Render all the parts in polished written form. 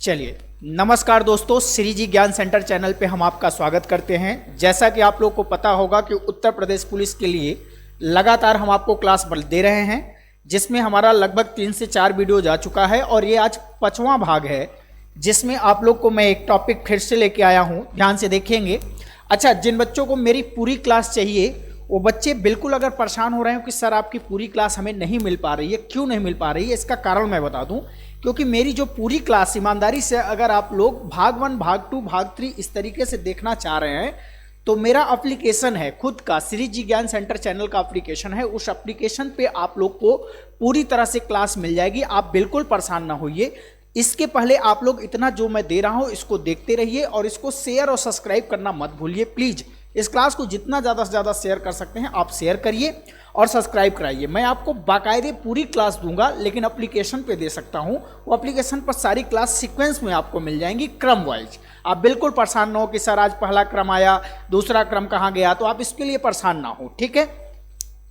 चलिए, नमस्कार दोस्तों, श्री जी ज्ञान सेंटर चैनल पे हम आपका स्वागत करते हैं। जैसा कि आप लोग को पता होगा कि उत्तर प्रदेश पुलिस के लिए लगातार हम आपको क्लास दे रहे हैं, जिसमें हमारा लगभग 3 से 4 वीडियो जा चुका है और ये आज 5वां भाग है, जिसमें आप लोग को मैं एक टॉपिक फिर से लेके आया हूँ। ध्यान से देखेंगे। अच्छा, जिन बच्चों को मेरी पूरी क्लास चाहिए वो बच्चे बिल्कुल अगर परेशान हो रहे हो कि सर आपकी पूरी क्लास हमें नहीं मिल पा रही है, क्यों नहीं मिल पा रही है, इसका कारण मैं बता दूं। क्योंकि मेरी जो पूरी क्लास, ईमानदारी से अगर आप लोग भाग 1, भाग 2, भाग 3 इस तरीके से देखना चाह रहे हैं तो मेरा एप्लीकेशन है खुद का, श्री जी ज्ञान सेंटर चैनल का एप्लीकेशन है। उस एप्लीकेशन पे आप लोग को पूरी तरह से क्लास मिल जाएगी। आप बिल्कुल परेशान ना होइए। इसके पहले आप लोग इतना जो मैं दे रहा हूं इसको देखते रहिए और इसको शेयर और सब्सक्राइब करना मत भूलिए प्लीज। इस क्लास को जितना ज़्यादा से ज़्यादा शेयर कर सकते हैं आप शेयर करिए और सब्सक्राइब कराइए। मैं आपको बाकायदे पूरी क्लास दूंगा, लेकिन एप्लीकेशन पे दे सकता हूं। वो एप्लीकेशन पर सारी क्लास सीक्वेंस में आपको मिल जाएंगी, क्रम वाइज। आप बिल्कुल परेशान ना हो कि सर आज पहला क्रम आया, दूसरा क्रम कहाँ गया, तो आप इसके लिए परेशान ना हो, ठीक है।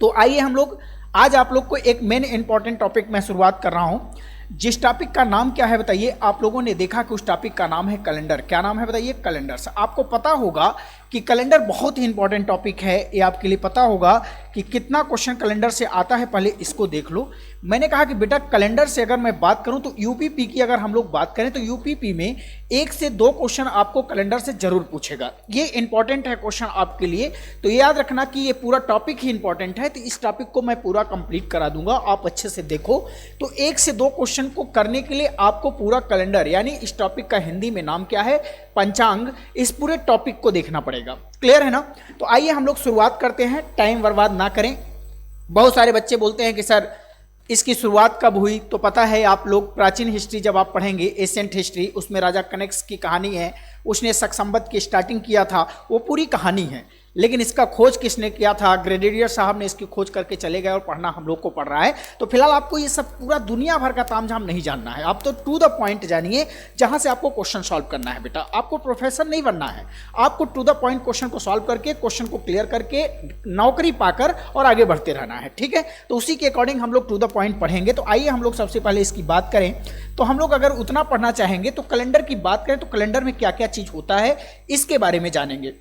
तो आइए हम लोग आज आप लोग को एक मेन इंपॉर्टेंट टॉपिक में शुरुआत कर रहा हूँ, जिस टॉपिक का नाम क्या है बताइए। आप लोगों ने देखा कि उस टॉपिक का नाम है कैलेंडर। क्या नाम है बताइए? कैलेंडर। आपको पता होगा कि कैलेंडर बहुत ही इंपॉर्टेंट टॉपिक है। ये आपके लिए पता होगा कि कितना क्वेश्चन कैलेंडर से आता है, पहले इसको देख लो। मैंने कहा कि बेटा कैलेंडर से अगर मैं बात करूं तो यूपीपी की अगर हम लोग बात करें तो यूपीपी में 1 से 2 क्वेश्चन आपको कैलेंडर से जरूर पूछेगा। ये इंपॉर्टेंट है क्वेश्चन आपके लिए, तो याद रखना कि ये पूरा टॉपिक ही इंपॉर्टेंट है। तो इस टॉपिक को मैं पूरा कंप्लीट करा दूंगा, आप अच्छे से देखो। तो 1 से 2 क्वेश्चन को करने के लिए आपको पूरा कैलेंडर, यानी इस टॉपिक का हिंदी में नाम क्या है, पंचांग, इस पूरे टॉपिक को देखना पड़ेगा। क्लियर है ना? तो आइए हम लोग शुरुआत करते हैं, टाइम बर्बाद ना करें। बहुत सारे बच्चे बोलते हैं कि सर इसकी शुरुआत कब हुई, तो पता है आप लोग प्राचीन हिस्ट्री जब आप पढ़ेंगे, एशियंट हिस्ट्री, उसमें राजा कनिष्क की कहानी है, उसने सक्संवत की स्टार्टिंग किया था, वो पूरी कहानी है। लेकिन इसका खोज किसने किया था? ग्रेडियर साहब ने इसकी खोज करके चले गए और पढ़ना हम लोग को पड़ रहा है। तो फिलहाल आपको ये सब पूरा दुनिया भर का तामझाम नहीं जानना है, आप तो टू द पॉइंट जानिए, जहां से आपको क्वेश्चन सॉल्व करना है। बेटा आपको प्रोफेसर नहीं बनना है, आपको टू द पॉइंट क्वेश्चन को सॉल्व करके, क्वेश्चन को क्लियर करके, नौकरी पाकर और आगे बढ़ते रहना है, ठीक है। तो उसी के अकॉर्डिंग हम लोग टू द पॉइंट पढ़ेंगे। तो आइए हम लोग सबसे पहले इसकी बात करें। तो हम लोग अगर उतना पढ़ना चाहेंगे तो कैलेंडर की बात करें तो कैलेंडर में क्या क्या चीज होता है इसके बारे में जानेंगे।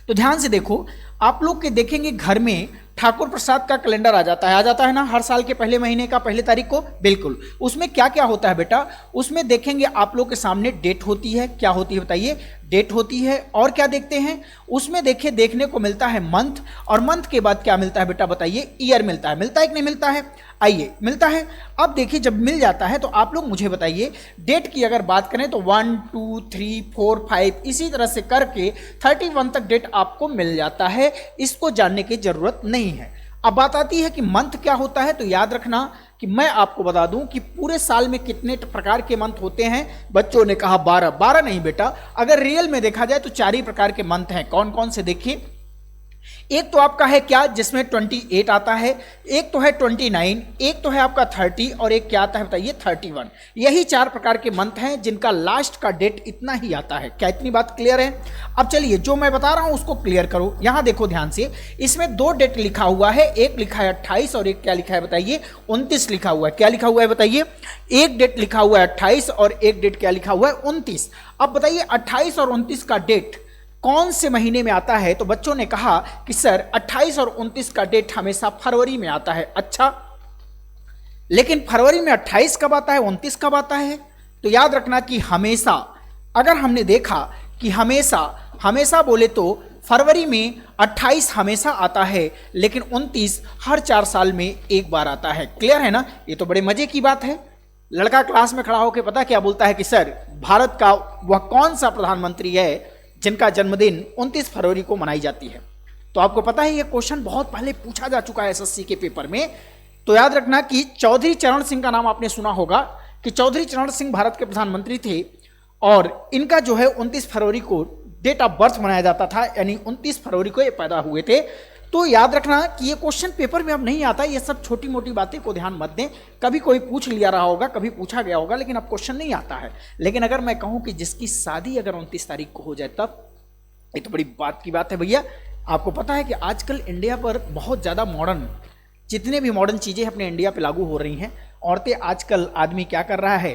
तो ध्यान से देखो, आप लोग के देखेंगे घर में ठाकुर प्रसाद का कैलेंडर आ जाता है ना, हर साल के पहले महीने का पहले तारीख को। बिल्कुल। उसमें क्या क्या होता है बेटा? उसमें देखेंगे आप लोग के सामने डेट होती है। क्या होती है बताइए? डेट होती है। और क्या देखते हैं उसमें? देखिए, देखने को मिलता है मंथ, और मंथ के बाद क्या मिलता है बेटा बताइए? ईयर मिलता है। मिलता है कि नहीं मिलता है? आइए, मिलता है। अब देखिए, जब मिल जाता है तो आप लोग मुझे बताइए, डेट की अगर बात करें तो 1, 2, 3, 4, 5 इसी तरह से करके 31 तक डेट आपको मिल जाता है। इसको जानने की जरूरत नहीं है। अब बात आती है कि मंथ क्या होता है। तो याद रखना कि मैं आपको बता दूं कि पूरे साल में कितने प्रकार के मंथ होते हैं। बच्चों ने कहा 12। 12 नहीं बेटा, अगर रियल में देखा जाए तो 4 ही प्रकार के मंथ हैं। कौन कौन से? देखिए, एक तो आपका है क्या, जिसमें 28 आता है, एक तो है 29, एक तो है आपका 30, और एक क्या आता है बताइए? 31। यही 4 प्रकार के मंथ हैं जिनका लास्ट का डेट इतना ही आता है। क्या इतनी बात क्लियर है? अब चलिए, जो मैं बता रहा हूं उसको क्लियर करो। यहां देखो ध्यान से, इसमें 2 डेट लिखा हुआ है, एक लिखा है 28 और एक क्या लिखा है बताइए? 29 लिखा हुआ है। क्या लिखा हुआ है बताइए? एक डेट लिखा हुआ है 28 और एक डेट क्या लिखा हुआ है? 29। अब बताइए 28 और 29 का डेट कौन से महीने में आता है? तो बच्चों ने कहा कि सर 28 और 29 का डेट हमेशा फरवरी में आता है। अच्छा, लेकिन फरवरी में 28 कब आता है, 29 कब आता है? तो याद रखना कि हमेशा, अगर हमने देखा कि हमेशा बोले तो फरवरी में 28 हमेशा आता है, लेकिन 29 हर 4 साल में एक बार आता है। क्लियर है ना? ये तो बड़े मजे की बात है। लड़का क्लास में खड़ा होकर पता क्या बोलता है कि सर भारत का वह कौन सा प्रधानमंत्री है जिनका जन्मदिन 29 फरवरी को मनाई जाती है? तो आपको पता है ये क्वेश्चन बहुत पहले पूछा जा चुका है एसएससी के पेपर में। तो याद रखना कि चौधरी चरण सिंह का नाम आपने सुना होगा कि चौधरी चरण सिंह भारत के प्रधानमंत्री थे और इनका जो है 29 फरवरी को डेट ऑफ बर्थ मनाया जाता था, यानी 29 फरवरी को ये पैदा हुए थे। तो याद रखना कि ये क्वेश्चन पेपर में अब नहीं आता। ये सब छोटी मोटी बातें को ध्यान मत दें। कभी कोई पूछ लिया रहा होगा, कभी पूछा गया होगा, लेकिन अब क्वेश्चन नहीं आता है। लेकिन अगर मैं कहूं कि जिसकी शादी अगर 29 तारीख को हो जाए, तब ये तो बड़ी बात की बात है भैया। आपको पता है कि आजकल इंडिया पर बहुत ज़्यादा मॉडर्न, जितने भी मॉडर्न चीज़ें अपने इंडिया पे लागू हो रही हैं। औरतें आजकल, आदमी क्या कर रहा है,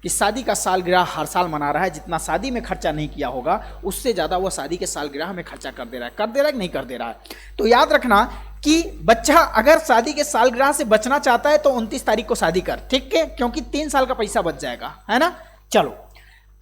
कि शादी का सालगिरह हर साल मना रहा है, जितना शादी में खर्चा नहीं किया होगा उससे ज़्यादा वो शादी के सालगिरह में खर्चा कर दे रहा है कि नहीं कर दे रहा है। तो याद रखना कि बच्चा अगर शादी के सालगिरह से बचना चाहता है तो 29 तारीख को शादी कर, ठीक है, क्योंकि 3 साल का पैसा बच जाएगा, है ना। चलो,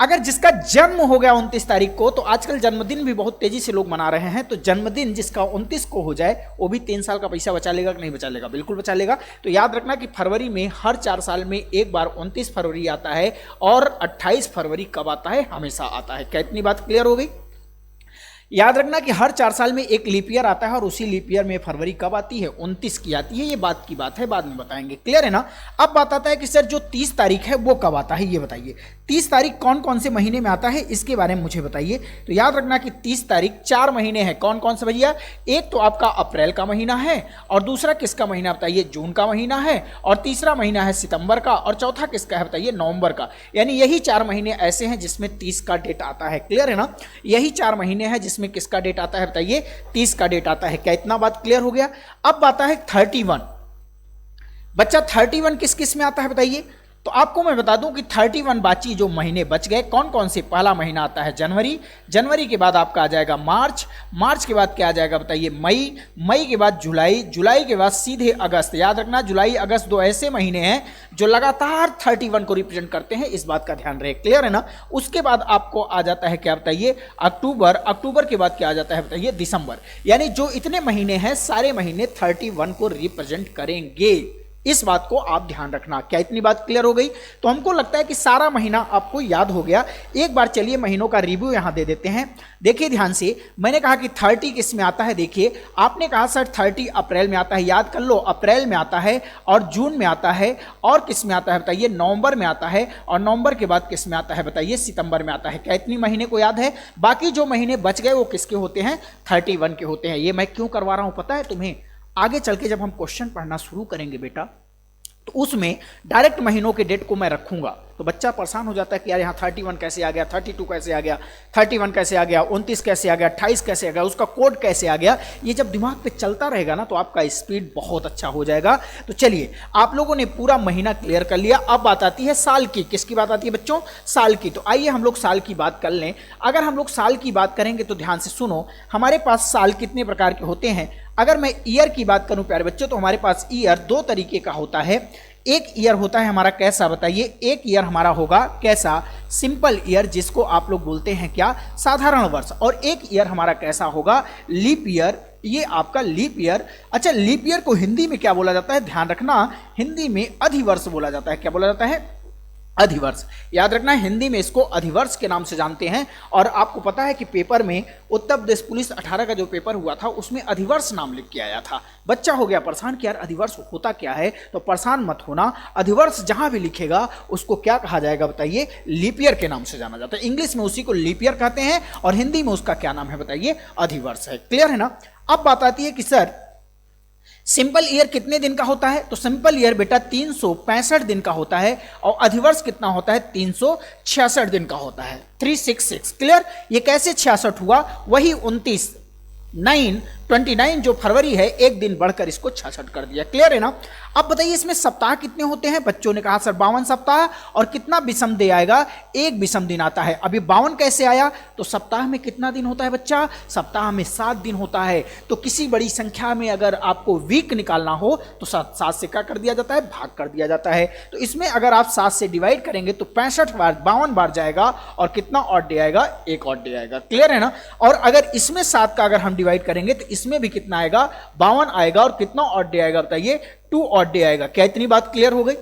अगर जिसका जन्म हो गया 29 तारीख को, तो आजकल जन्मदिन भी बहुत तेजी से लोग मना रहे हैं, तो जन्मदिन जिसका 29 को हो जाए वो भी 3 साल का पैसा बचा लेगा कि नहीं बचा लेगा? बिल्कुल बचा लेगा। तो याद रखना कि फरवरी में हर 4 साल में एक बार 29 फरवरी आता है और 28 फरवरी कब आता है? हमेशा आता है। क्या इतनी बात क्लियर हो गई? याद रखना कि हर 4 साल में एक लीप ईयर आता है और उसी लीप ईयर में फरवरी कब आती है? 29 की आती है। ये बात की बात है, बाद में बताएंगे। क्लियर है ना। अब बात आता है कि सर जो 30 तारीख है वो कब आता है, ये बताइए। 30 तारीख कौन कौन से महीने में आता है इसके बारे में मुझे बताइए। तो याद रखना कि 30 तारीख 4 महीने हैं। कौन कौन से भैया? एक तो आपका अप्रैल का महीना है, और दूसरा किसका महीना बताइए? जून का महीना है, और तीसरा महीना है सितंबर का, और चौथा किसका है बताइए? नवंबर का। यानी यही 4 महीने ऐसे हैं जिसमें 30 का डेट आता है। क्लियर है ना। यही 4 महीने हैं जिसमें किसका डेट आता है बताइए? 30 का डेट आता है। क्या इतना बात क्लियर हो गया? अब आता है 31। बच्चा 31 किस किस में आता है बताइए? तो आपको मैं बता दूं कि 31 बाची जो महीने बच गए कौन कौन से? पहला महीना आता है जनवरी, जनवरी के बाद आपका आ जाएगा मार्च, मार्च के बाद क्या आ जाएगा बताइए? मई, मई के बाद जुलाई, जुलाई के बाद सीधे अगस्त। याद रखना जुलाई अगस्त 2 ऐसे महीने हैं जो लगातार 31 को रिप्रेजेंट करते हैं, इस बात का ध्यान रहे। क्लियर है ना। उसके बाद आपको आ जाता है क्या बताइए? अक्टूबर, अक्टूबर के बाद क्या आ जाता है बताइए? दिसंबर। यानी जो इतने महीने हैं सारे महीने 31 को रिप्रेजेंट करेंगे, इस बात को आप ध्यान रखना। क्या इतनी बात क्लियर हो गई? तो हमको लगता है कि सारा महीना आपको याद हो गया। एक बार चलिए महीनों का रिव्यू यहां दे देते हैं। देखिए ध्यान से, मैंने कहा कि 30 किस में आता है? देखिए आपने कहा सर 30 अप्रैल में आता है। याद कर लो, अप्रैल में आता है, और जून में आता है, और किस में आता है बताइए? नवंबर में आता है, और नवंबर के बाद किस में आता है बताइए? सितंबर में आता है। क्या इतनी महीने को याद है? बाकी जो महीने बच गए वो किसके होते हैं? 31 के होते हैं। ये मैं क्यों करवा रहा हूं पता है तुम्हें? आगे चल के जब हम क्वेश्चन पढ़ना शुरू करेंगे बेटा, तो उसमें डायरेक्ट महीनों के डेट को मैं रखूंगा, तो बच्चा परेशान हो जाता है कि यार यहाँ 31 कैसे आ गया, 32 कैसे आ गया, 31 कैसे आ गया, 29 कैसे आ गया, 28 कैसे आ गया, उसका कोड कैसे आ गया। ये जब दिमाग पे चलता रहेगा ना तो आपका स्पीड बहुत अच्छा हो जाएगा। तो चलिए, आप लोगों ने पूरा महीना क्लियर कर लिया। अब बात आती है साल की। किसकी बात आती है बच्चों? साल की। तो आइए हम लोग साल की बात कर लें। अगर हम लोग साल की बात करेंगे तो ध्यान से सुनो, हमारे पास साल कितने प्रकार के होते हैं। अगर मैं ईयर की बात करूं प्यारे बच्चों, तो हमारे पास ईयर 2 तरीके का होता है। एक ईयर होता है हमारा कैसा बताइए? एक ईयर हमारा होगा कैसा? सिंपल ईयर, जिसको आप लोग बोलते हैं क्या? साधारण वर्ष। और एक ईयर हमारा कैसा होगा? Leap year. ये आपका लीप ईयर। अच्छा, लीप ईयर को हिंदी में क्या बोला जाता है? ध्यान रखना, हिंदी में अधिवर्ष बोला जाता है। क्या बोला जाता है? अधिवर्ष। याद रखना, हिंदी में इसको अधिवर्ष के नाम से जानते हैं। और आपको पता है कि पेपर में उत्तर प्रदेश पुलिस 18 का जो पेपर हुआ था उसमें अधिवर्ष नाम लिख के आया था। बच्चा हो गया परेशान कि यार अधिवर्ष होता क्या है। तो परेशान मत होना, अधिवर्ष जहां भी लिखेगा उसको क्या कहा जाएगा बताइए? लीप ईयर के नाम से जाना जाता है। इंग्लिश में उसी को लीप ईयर कहते हैं और हिंदी में उसका क्या नाम है बताइए? अधिवर्ष है। क्लियर है ना। अब बात आती है कि सर सिंपल ईयर कितने दिन का होता है? तो सिंपल ईयर बेटा 365 दिन का होता है, और अधिवर्ष कितना होता है? 366 दिन का होता है, 366। क्लियर। ये कैसे 66 हुआ? वही 29 जो फरवरी है, एक दिन बढ़कर इसको 66 कर दिया। क्लियर है ना। अब बताइए इसमें सप्ताह कितने होते हैं? बच्चों ने कहा सर 52 सप्ताह। और कितना विषम दिन आएगा? एक विषम दिन आता है। अभी 52 कैसे आया? तो सप्ताह में कितना दिन होता है बच्चा? सप्ताह में 7 दिन होता है। तो किसी बड़ी संख्या में अगर आपको वीक निकालना हो तो 7 से क्या कर दिया जाता है? भाग कर दिया जाता है। तो इसमें अगर आप 7 से डिवाइड करेंगे तो 65 बार, 52 बार जाएगा, और कितना ऑड डे आएगा? एक ऑड डे आएगा। क्लियर है ना। और अगर इसमें 7 का अगर हम डिवाइड करेंगे तो इसमें भी कितना आएगा? 52 आएगा, और कितना ऑड डे आएगा बताइए? 2 ऑड डे आएगा। क्या इतनी बात क्लियर हो गई?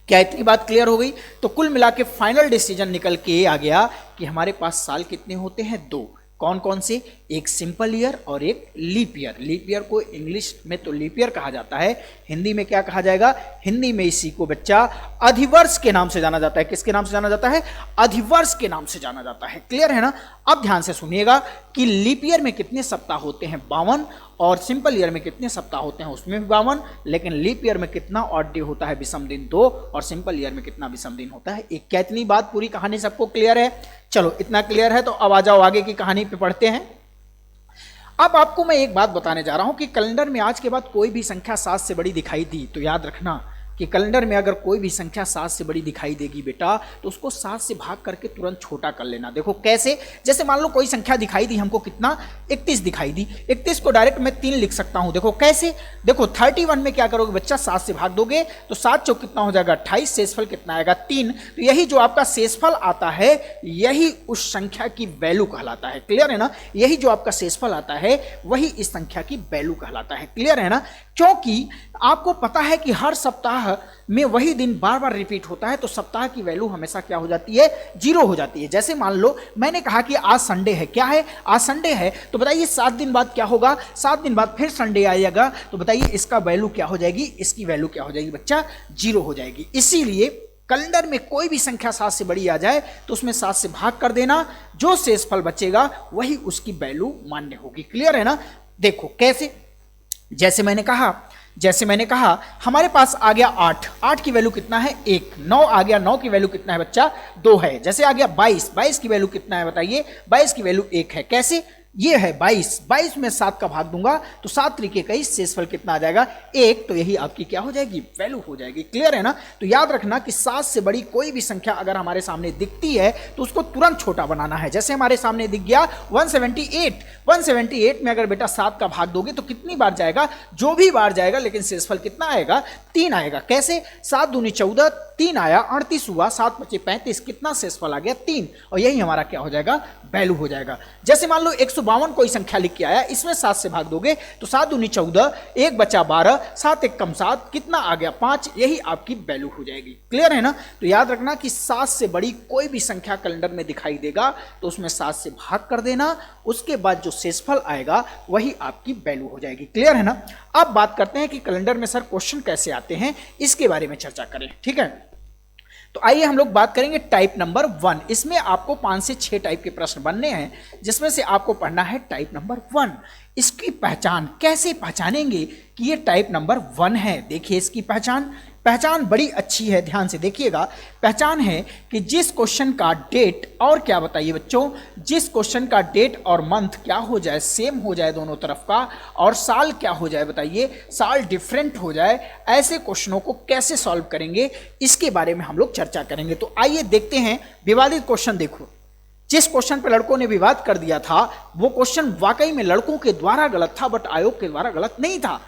क्या इतनी बात क्लियर हो गई? तो कुल मिला के फाइनल डिसीजन निकल के आ गया कि हमारे पास साल कितने होते हैं? 2। कौन कौन से? एक सिंपल ईयर और एक लीप ईयर। लीप ईयर को इंग्लिश में तो लीप ईयर कहा जाता है, हिंदी में क्या कहा जाएगा? हिंदी में इसी को बच्चा अधिवर्ष के नाम से जाना जाता है। किसके नाम से जाना जाता है? अधिवर्ष के नाम से जाना जाता है। क्लियर है ना। अब ध्यान से सुनिएगा कि लीप ईयर में कितने सप्ताह होते हैं? 52। और सिंपल ईयर में कितने सप्ताह होते हैं? उसमें भी 52। लेकिन लीप ईयर में कितना ऑड डे होता है? विषम दिन 2। और सिंपल ईयर में कितना विषम दिन होता है? 1। क्या इतनी बात पूरी कहानी सबको क्लियर है? चलो, इतना क्लियर है तो अब आ जाओ आगे की कहानी पे पढ़ते हैं। अब आपको मैं एक बात बताने जा रहा हूं कि कैलेंडर में आज के बाद कोई भी संख्या 7 से बड़ी दिखाई दी तो याद रखना कि कैलेंडर में अगर कोई भी संख्या 7 से बड़ी दिखाई देगी बेटा तो उसको 7 से भाग करके तुरंत छोटा कर लेना। देखो कैसे, जैसे मान लो कोई संख्या दिखाई दी हमको, कितना 31 दिखाई दी, 31 को डायरेक्ट मैं 3 लिख सकता हूं। देखो कैसे, देखो 31 में क्या करोगे बच्चा, 7 से भाग दोगे तो 7 चौक कितना हो जाएगा 28, शेषफल कितना आएगा 3। तो यही जो आपका शेषफल आता है यही उस संख्या की वैल्यू कहलाता है। क्लियर है ना, यही जो आपका शेषफल आता है वही इस संख्या की वैल्यू कहलाता है। क्लियर है ना, क्योंकि आपको पता है कि हर सप्ताह में वही दिन बार बार रिपीट होता है तो सप्ताह की वैल्यू हमेशा क्या हो जाती है, 0 हो जाती है। जैसे मान लो मैंने कहा कि आज संडे है, क्या है आज संडे है, तो बताइए 7 दिन बाद क्या होगा, 7 दिन बाद फिर संडे आएगा, तो बताइए इसका वैल्यू क्या हो जाएगी, इसकी वैल्यू क्या हो जाएगी बच्चा, 0 हो जाएगी। इसीलिए कैलेंडर में कोई भी संख्या 7 से बड़ी आ जाए तो उसमें 7 से भाग कर देना, जो शेषफल बचेगा वही उसकी वैल्यू मान्य होगी। क्लियर है ना, देखो कैसे, जैसे मैंने कहा हमारे पास आ गया 8 की वैल्यू कितना है 1, 9 आ गया, 9 की वैल्यू कितना है बच्चा 2 है। जैसे आ गया 22 की वैल्यू कितना है बताइए, 22 की वैल्यू 1 है। कैसे, ये है 22 में 7 का भाग दूंगा तो 7 तरीके का ही शेषफल कितना आ जाएगा 1, तो यही आपकी क्या हो जाएगी, वैल्यू हो जाएगी। क्लियर है ना, तो याद रखना कि 7 से बड़ी कोई भी संख्या अगर हमारे सामने दिखती है तो उसको तुरंत छोटा बनाना है। जैसे हमारे सामने दिख गया 178 में अगर बेटा 7 का भाग दोगे तो कितनी बार जाएगा, जो भी बार जाएगा, लेकिन शेषफल कितना आएगा 3 आएगा। कैसे, 7 दूनी 14, 3 आया 38 हुआ, 7 बचे 35, कितना शेषफल आ गया 3, और यही हमारा क्या हो जाएगा, वैल्यू हो जाएगा। जैसे मान लो 152 कोई संख्या लिख के आया, इसमें 7 से भाग दोगे तो 7 दूनी 14, 1 बचा 12, 7 एक कम 7, कितना आ गया 5, यही आपकी वैल्यू हो जाएगी। क्लियर है ना, तो याद रखना कि 7 से बड़ी कोई भी संख्या कैलेंडर में दिखाई देगा तो उसमें 7 से भाग कर देना, उसके बाद जो शेषफल आएगा वही आपकी वैल्यू हो जाएगी। क्लियर है ना, अब बात करते हैं कि कैलेंडर में सर क्वेश्चन कैसे आते हैं, इसके बारे में चर्चा करें। ठीक है, तो आइए हम लोग बात करेंगे टाइप नंबर 1। इसमें आपको 5 से 6 टाइप के प्रश्न बनने हैं, जिसमें से आपको पढ़ना है टाइप नंबर 1। इसकी पहचान कैसे पहचानेंगे कि ये टाइप नंबर 1 है। देखिए इसकी पहचान बड़ी अच्छी है, ध्यान से देखिएगा। पहचान है कि जिस क्वेश्चन का डेट और क्या बताइए बच्चों, जिस क्वेश्चन का डेट और मंथ क्या हो जाए, सेम हो जाए दोनों तरफ का, और साल क्या हो जाए बताइए, साल डिफरेंट हो जाए, ऐसे क्वेश्चनों को कैसे सॉल्व करेंगे इसके बारे में हम लोग चर्चा करेंगे। तो आइए देखते हैं विवादित क्वेश्चन। देखो जिस क्वेश्चन पर लड़कों ने विवाद कर दिया था वो क्वेश्चन वाकई में लड़कों के द्वारा गलत था, बट आयोग के द्वारा गलत नहीं था,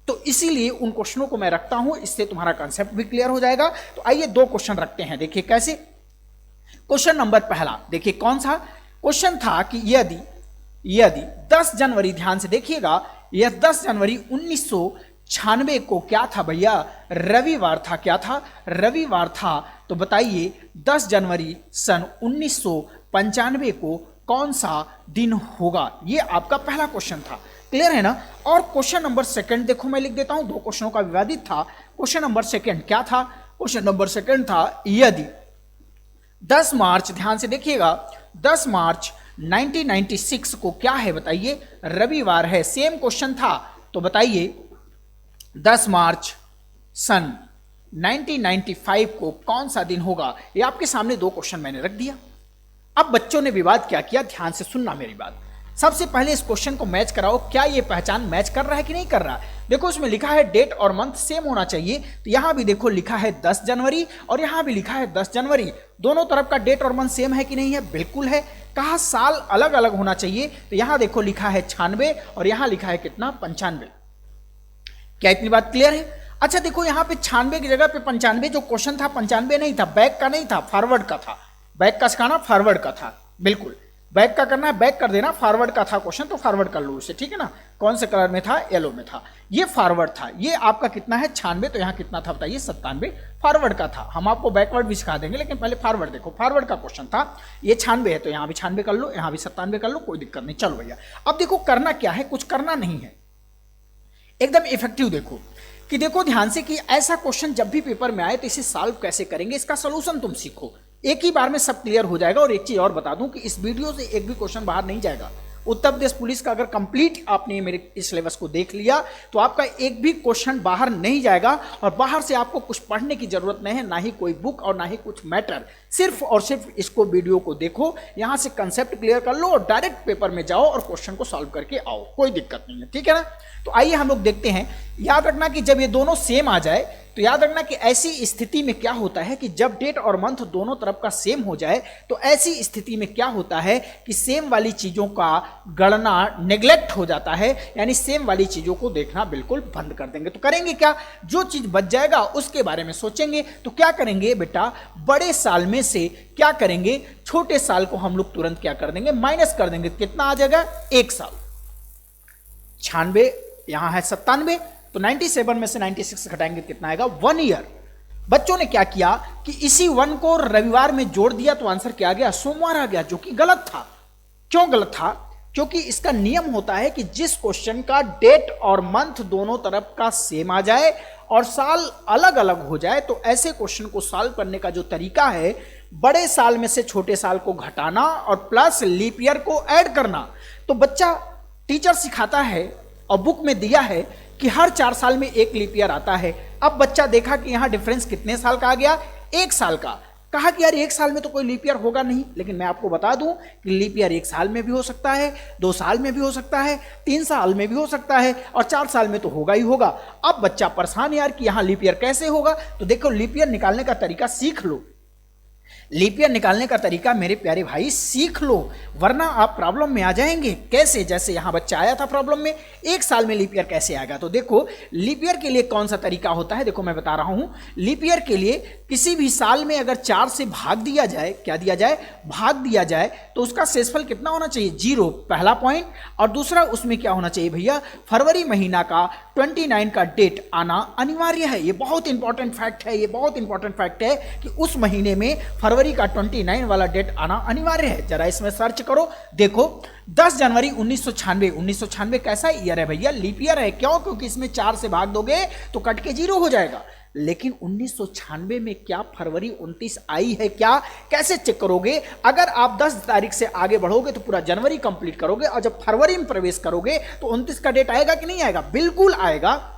तो इसीलिए उन क्वेश्चनों को मैं रखता हूं, इससे तुम्हारा कंसेप्ट भी क्लियर हो जाएगा। तो आइए 2 क्वेश्चन रखते हैं, देखिए कैसे। क्वेश्चन नंबर पहला देखिए कौन सा क्वेश्चन था कि यदि 10 जनवरी, ध्यान से देखिएगा, यह 10 जनवरी 1996 को क्या था भैया, रविवार था। क्या था, रविवार था। तो बताइए 10 जनवरी सन 1995 को कौन सा दिन होगा, ये आपका पहला क्वेश्चन था। क्लियर है ना। और क्वेश्चन नंबर सेकंड देखो, मैं लिख देता हूं, 2 क्वेश्चनों का विवादित था। क्वेश्चन नंबर सेकंड क्या था, क्वेश्चन नंबर सेकंड था यदि 10 मार्च, ध्यान से देखिएगा, 10 मार्च 1996 को क्या है बताइए, रविवार है। सेम क्वेश्चन था, तो बताइए 10 मार्च सन 1995 को कौन सा दिन होगा। ये आपके सामने 2 क्वेश्चन मैंने रख दिया। अब बच्चों ने विवाद क्या किया, ध्यान से सुनना मेरी बात। सबसे पहले इस क्वेश्चन को मैच कराओ, क्या ये पहचान मैच कर रहा है कि नहीं कर रहा है। देखो इसमें लिखा है डेट और मंथ सेम होना चाहिए, तो यहां भी देखो लिखा है 10 जनवरी और यहां भी लिखा है 10 जनवरी, दोनों तरफ का डेट और मंथ सेम है कि नहीं है, बिल्कुल है। कहा साल अलग अलग होना चाहिए, तो यहां देखो लिखा है 96 और यहां लिखा है कितना 95। क्या इतनी बात क्लियर है। अच्छा देखो यहां पे 96 की जगह पे 95, जो क्वेश्चन था 95 नहीं था, बैक का नहीं था, फॉरवर्ड का था। बैक का सिखाना फॉरवर्ड का था, बिल्कुल बैक का करना है, बैक कर देना। फॉरवर्ड का था क्वेश्चन तो फॉरवर्ड कर लो उसे, ठीक है ना। कौन से कलर में था, येलो में था। ये फॉरवर्ड था, ये आपका कितना है 96, तो यहाँ कितना था बताइए 97, फॉरवर्ड का था। हम आपको बैकवर्ड भी सिखा देंगे, लेकिन पहले फॉरवर्ड देखो, फॉरवर्ड का क्वेश्चन था। ये 96 है तो यहाँ भी 96 कर लो, यहाँ भी 97 कर लो, कोई दिक्कत नहीं। चलो भैया अब देखो करना क्या है, कुछ करना नहीं है, एकदम इफेक्टिव देखो कि देखो ध्यान से कि ऐसा क्वेश्चन जब भी पेपर में आए तो इसे सॉल्व कैसे करेंगे, इसका सोल्यूशन तुम सीखो। एक ही बार में सब क्लियर हो जाएगा। और एक चीज और बता दूं कि इस वीडियो से एक भी क्वेश्चन बाहर नहीं जाएगा। उत्तर प्रदेश पुलिस का अगर कंप्लीट आपने मेरे इस सिलेबस को देख लिया तो आपका एक भी क्वेश्चन बाहर नहीं जाएगा और बाहर से आपको कुछ पढ़ने की जरूरत नहीं है, ना ही कोई बुक और ना ही कुछ मैटर। सिर्फ और सिर्फ इसको वीडियो को देखो, यहां से कंसेप्ट क्लियर कर लो और डायरेक्ट पेपर में जाओ और क्वेश्चन को सॉल्व करके आओ, कोई दिक्कत नहीं है, ठीक है ना। तो आइए हम लोग देखते हैं। याद रखना कि जब ये दोनों सेम आ जाए, तो याद रखना कि ऐसी स्थिति में क्या होता है कि जब डेट और मंथ दोनों तरफ का सेम हो जाए तो ऐसी स्थिति में क्या होता है कि सेम वाली चीजों का गणना नेग्लेक्ट हो जाता है, यानी सेम वाली चीजों को देखना बिल्कुल बंद कर देंगे। तो करेंगे क्या, जो चीज बच जाएगा उसके बारे में सोचेंगे। तो क्या करेंगे बेटा, बड़े साल में से क्या करेंगे, छोटे साल को हम लोग तुरंत क्या कर देंगे, माइनस कर देंगे। कितना आ जाएगा, 1 साल। 96 यहां है 97, तो 97 में से 96 घटाएंगे कितना आएगा, 1 ईयर। बच्चों ने क्या किया कि इसी 1 को रविवार में जोड़ दिया तो आंसर क्या आ गया, सोमवार आ गया, जो कि गलत था। क्यों गलत था, क्योंकि इसका नियम होता है कि जिस क्वेश्चन का डेट और मंथ दोनों तरफ का सेम आ जाए और साल अलग अलग हो जाए, तो ऐसे क्वेश्चन को सॉल्व करने का जो तरीका है, बड़े साल में से छोटे साल को घटाना और प्लस लीप ईयर को ऐड करना। तो बच्चा, टीचर सिखाता है और बुक में दिया है कि हर 4 साल में एक लीप ईयर आता है। अब बच्चा देखा कि यहां डिफरेंस कितने साल का आ गया, 1 साल का। कहा कि यार 1 साल में तो कोई लीप ईयर होगा नहीं, लेकिन मैं आपको बता दूं कि लीप ईयर 1 साल में भी हो सकता है, 2 साल में भी हो सकता है, 3 साल में भी हो सकता है और 4 साल में तो होगा ही होगा। अब बच्चा परेशान यार कि यहां लीप ईयर कैसे होगा, तो देखो लीप ईयर निकालने का तरीका सीख लो। लीप ईयर निकालने का तरीका मेरे प्यारे भाई सीख लो, वरना आप प्रॉब्लम में आ जाएंगे। कैसे, जैसे यहां बच्चा आया था प्रॉब्लम में, 1 साल में लीप ईयर कैसे आएगा। तो देखो लीप ईयर के लिए कौन सा तरीका होता है, देखो मैं बता रहा हूं। लीप ईयर के लिए किसी भी साल में अगर 4 से भाग दिया जाए, क्या दिया जाए, भाग दिया जाए, तो उसका शेषफल कितना होना चाहिए, 0, पहला पॉइंट। और दूसरा उसमें क्या होना चाहिए भैया, फरवरी महीना का 29 का डेट आना अनिवार्य है। ये बहुत इंपॉर्टेंट फैक्ट है, ये बहुत इंपॉर्टेंट फैक्ट है कि उस महीने में फरवरी का 29 वाला डेट आना अनिवार्य है। जरा इसमें सर्च करो, देखो 10 जनवरी 1996। 1996 कैसा ईयर है भैया, लीप ईयर है। क्यों, क्योंकि इसमें 4 से भाग दोगे तो कट के 0 हो जाएगा। लेकिन 1996 में क्या फरवरी 29 आई है क्या, कैसे चेक करोगे। अगर आप 10 तारीख से आगे बढ़ोगे तो पूरा जनवरी कंप्लीट करोगे और जब फरवरी में प्रवेश करोगे तो 29 का डेट आएगा कि नहीं आएगा, बिल्कुल आएगा।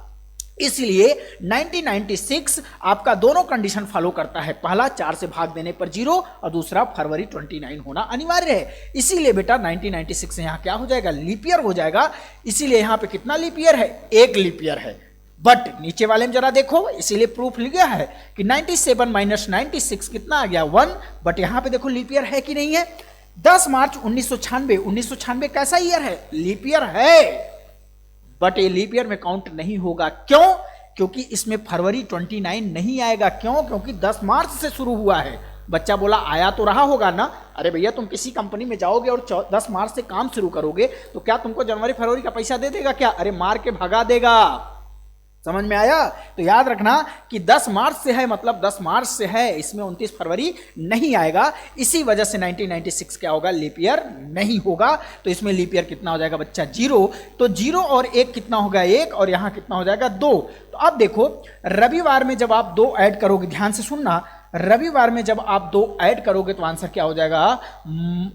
इसलिए 1996 आपका दोनों कंडीशन फॉलो करता है, पहला 4 से भाग देने पर 0 और दूसरा फरवरी 29 होना अनिवार्य है। इसीलिए बेटा 1996 यहां क्या हो जाएगा, लीप ईयर हो जाएगा। इसीलिए यहां पे कितना लीप ईयर है, 1 लीप ईयर है। बट नीचे वाले में जरा देखो, इसीलिए प्रूफ लिख गया है कि 97 माइनस 96 कितना आ गया, 1। बट यहां पे देखो लीप ईयर है कि नहीं है। 10 मार्च 1996, 1996 कैसा ईयर है, लीप ईयर है। बट ये लीप ईयर में काउंट नहीं होगा। क्यों, क्योंकि इसमें फरवरी 29 नहीं आएगा। क्यों, क्योंकि 10 मार्च से शुरू हुआ है। बच्चा बोला आया तो रहा होगा ना, अरे भैया तुम किसी कंपनी में जाओगे और 10 मार्च से काम शुरू करोगे तो क्या तुमको जनवरी फरवरी का पैसा दे देगा क्या, अरे मार के भगा देगा। समझ में आया। तो याद रखना कि 10 मार्च से है, मतलब 10 मार्च से है, इसमें 29 फरवरी नहीं आएगा। इसी वजह से 1996 क्या होगा, लीप ईयर नहीं होगा। तो इसमें लीप ईयर कितना हो जाएगा बच्चा, 0। तो 0 और 1 कितना होगा, 1, और यहां कितना हो जाएगा, 2। तो अब देखो रविवार में जब आप 2 ऐड करोगे, ध्यान से सुनना, रविवार में जब आप 2 ऐड करोगे तो आंसर क्या हो जाएगा,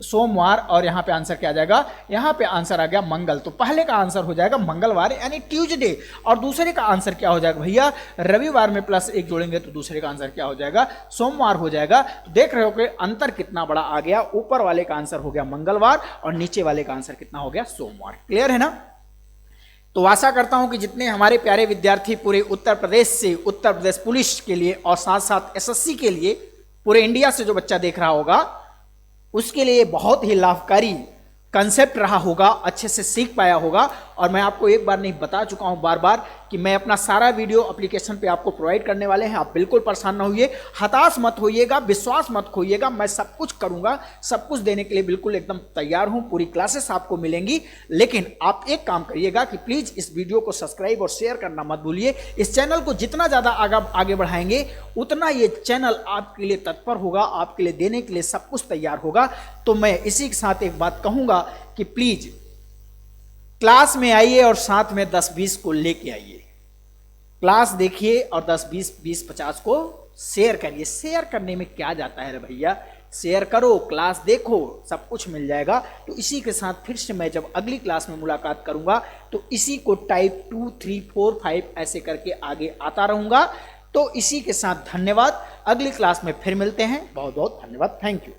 सोमवार, और यहां पे आंसर क्या आ जाएगा, यहां पे आंसर आ गया मंगल। तो पहले का आंसर हो जाएगा मंगलवार यानी ट्यूसडे, और दूसरे का आंसर क्या हो जाएगा भैया, रविवार में +1 जोड़ेंगे तो दूसरे का आंसर क्या हो जाएगा, सोमवार हो जाएगा। तो देख रहे हो कि अंतर कितना बड़ा आ गया, ऊपर वाले का आंसर हो गया मंगलवार और नीचे वाले का आंसर कितना हो गया, सोमवार। क्लियर है ना। तो आशा करता हूं कि जितने हमारे प्यारे विद्यार्थी पूरे उत्तर प्रदेश से, उत्तर प्रदेश पुलिस के लिए और साथ साथ एसएससी के लिए, पूरे इंडिया से जो बच्चा देख रहा होगा उसके लिए बहुत ही लाभकारी कंसेप्ट रहा होगा, अच्छे से सीख पाया होगा। और मैं आपको एक बार नहीं बता चुका हूं बार बार कि मैं अपना सारा वीडियो एप्लीकेशन पे आपको प्रोवाइड करने वाले हैं। आप बिल्कुल परेशान ना होइए, हताश मत होइएगा, विश्वास मत खोइएगा। मैं सब कुछ करूंगा, सब कुछ देने के लिए बिल्कुल एकदम तैयार हूं। पूरी क्लासेस आपको मिलेंगी, लेकिन आप एक काम करिएगा कि प्लीज इस वीडियो को सब्सक्राइब और शेयर करना मत भूलिए। इस चैनल को जितना ज्यादा आगे बढ़ाएंगे उतना ये चैनल आपके लिए तत्पर होगा, आपके लिए देने के लिए सब कुछ तैयार होगा। तो मैं इसी के साथ एक बात कहूंगा कि प्लीज क्लास में आइए और साथ में 10-20 को लेके आइए। क्लास देखिए और 10-20, 20-50 को शेयर करिए। शेयर करने में क्या जाता है रे भैया, शेयर करो, क्लास देखो, सब कुछ मिल जाएगा। तो इसी के साथ फिर से मैं जब अगली क्लास में मुलाकात करूंगा तो इसी को टाइप 2, 3, 4, 5 ऐसे करके आगे आता रहूंगा। तो इसी के साथ धन्यवाद, अगली क्लास में फिर मिलते हैं। बहुत बहुत धन्यवाद, थैंक यू।